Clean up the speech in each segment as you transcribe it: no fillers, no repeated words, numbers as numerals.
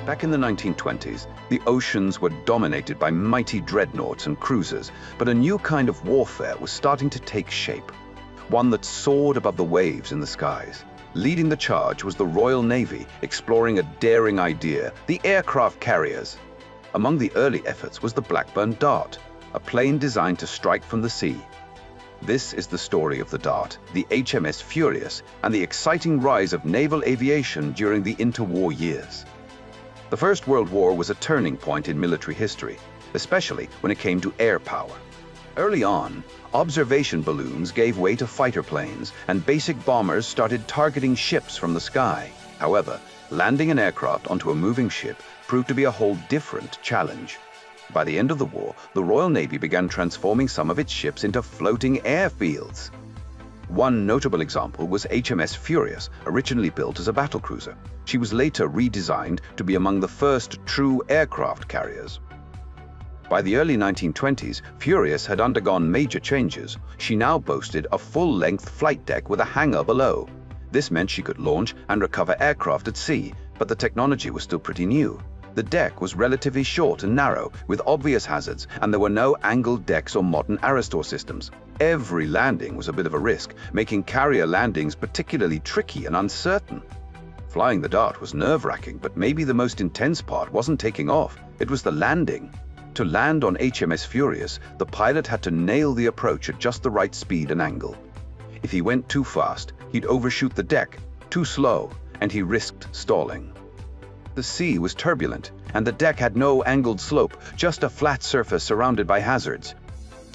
Back in the 1920s, the oceans were dominated by mighty dreadnoughts and cruisers, but a new kind of warfare was starting to take shape, one that soared above the waves in the skies. Leading the charge was the Royal Navy, exploring a daring idea: the aircraft carriers. Among the early efforts was the Blackburn Dart, a plane designed to strike from the sea. This is the story of the Dart, the HMS Furious, and the exciting rise of naval aviation during the interwar years. The First World War was a turning point in military history, especially when it came to air power. Early on, observation balloons gave way to fighter planes, and basic bombers started targeting ships from the sky. However, landing an aircraft onto a moving ship proved to be a whole different challenge. By the end of the war, the Royal Navy began transforming some of its ships into floating airfields. One notable example was HMS Furious, originally built as a battlecruiser. She was later redesigned to be among the first true aircraft carriers. By the early 1920s, Furious had undergone major changes. She now boasted a full-length flight deck with a hangar below. This meant she could launch and recover aircraft at sea, but the technology was still pretty new. The deck was relatively short and narrow, with obvious hazards, and there were no angled decks or modern arrestor systems. Every landing was a bit of a risk, making carrier landings particularly tricky and uncertain. Flying the Dart was nerve-wracking, but maybe the most intense part wasn't taking off, it was the landing. To land on HMS Furious, the pilot had to nail the approach at just the right speed and angle. If he went too fast, he'd overshoot the deck, too slow, and he risked stalling. The sea was turbulent, and the deck had no angled slope, just a flat surface surrounded by hazards.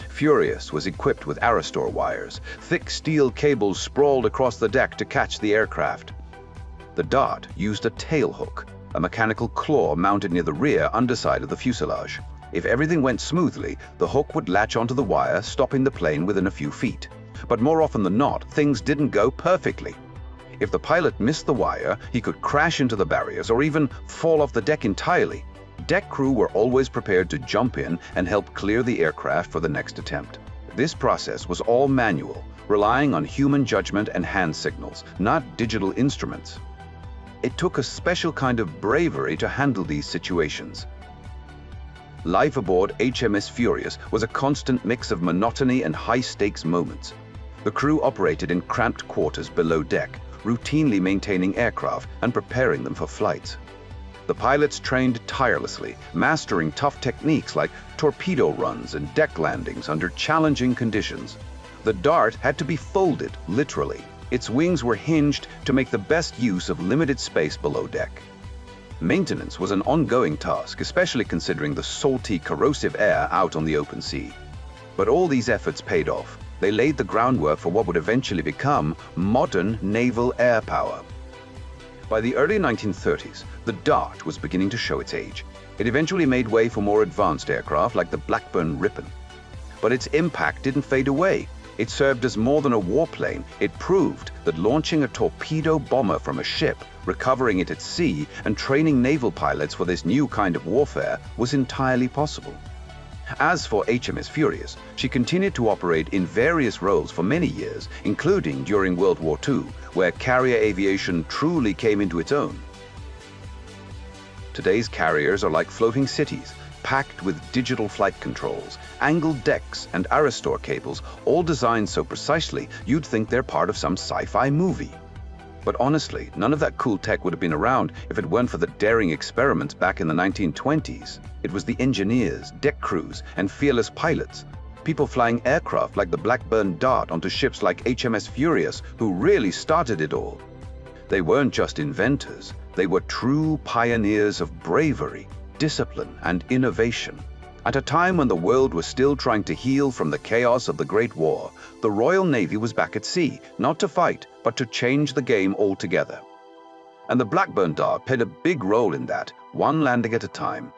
Furious was equipped with arrestor wires. Thick steel cables sprawled across the deck to catch the aircraft. The Dart used a tailhook, a mechanical claw mounted near the rear underside of the fuselage. If everything went smoothly, the hook would latch onto the wire, stopping the plane within a few feet. But more often than not, things didn't go perfectly. If the pilot missed the wire, he could crash into the barriers or even fall off the deck entirely. Deck crew were always prepared to jump in and help clear the aircraft for the next attempt. This process was all manual, relying on human judgment and hand signals, not digital instruments. It took a special kind of bravery to handle these situations. Life aboard HMS Furious was a constant mix of monotony and high-stakes moments. The crew operated in cramped quarters below deck, routinely maintaining aircraft and preparing them for flights. The pilots trained tirelessly, mastering tough techniques like torpedo runs and deck landings under challenging conditions. The Dart had to be folded, literally. Its wings were hinged to make the best use of limited space below deck. Maintenance was an ongoing task, especially considering the salty, corrosive air out on the open sea. But all these efforts paid off. They laid the groundwork for what would eventually become modern naval air power. By the early 1930s, the Dart was beginning to show its age. It eventually made way for more advanced aircraft like the Blackburn Ripon. But its impact didn't fade away. It served as more than a warplane. It proved that launching a torpedo bomber from a ship, recovering it at sea, and training naval pilots for this new kind of warfare was entirely possible. As for HMS Furious, she continued to operate in various roles for many years, including during World War II, where carrier aviation truly came into its own. Today's carriers are like floating cities, packed with digital flight controls, angled decks, and arrestor cables, all designed so precisely you'd think they're part of some sci-fi movie. But honestly, none of that cool tech would have been around if it weren't for the daring experiments back in the 1920s. It was the engineers, deck crews, and fearless pilots, people flying aircraft like the Blackburn Dart onto ships like HMS Furious, who really started it all. They weren't just inventors, they were true pioneers of bravery, discipline, and innovation. At a time when the world was still trying to heal from the chaos of the Great War, the Royal Navy was back at sea, not to fight, but to change the game altogether. And the Blackburn Dart played a big role in that, one landing at a time.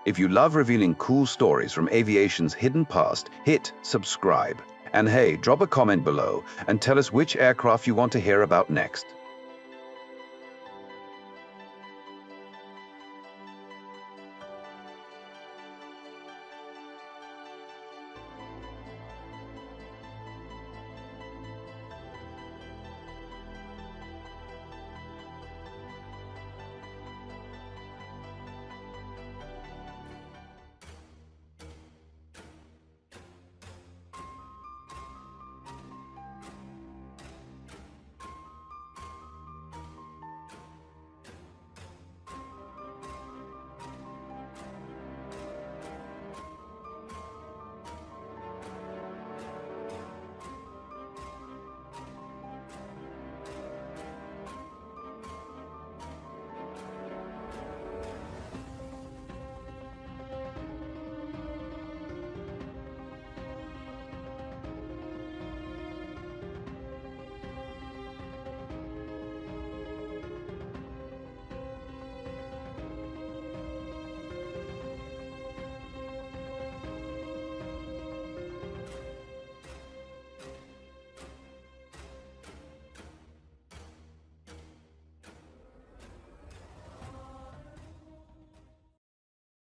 If you love revealing cool stories from aviation's hidden past, hit subscribe. And hey, drop a comment below and tell us which aircraft you want to hear about next.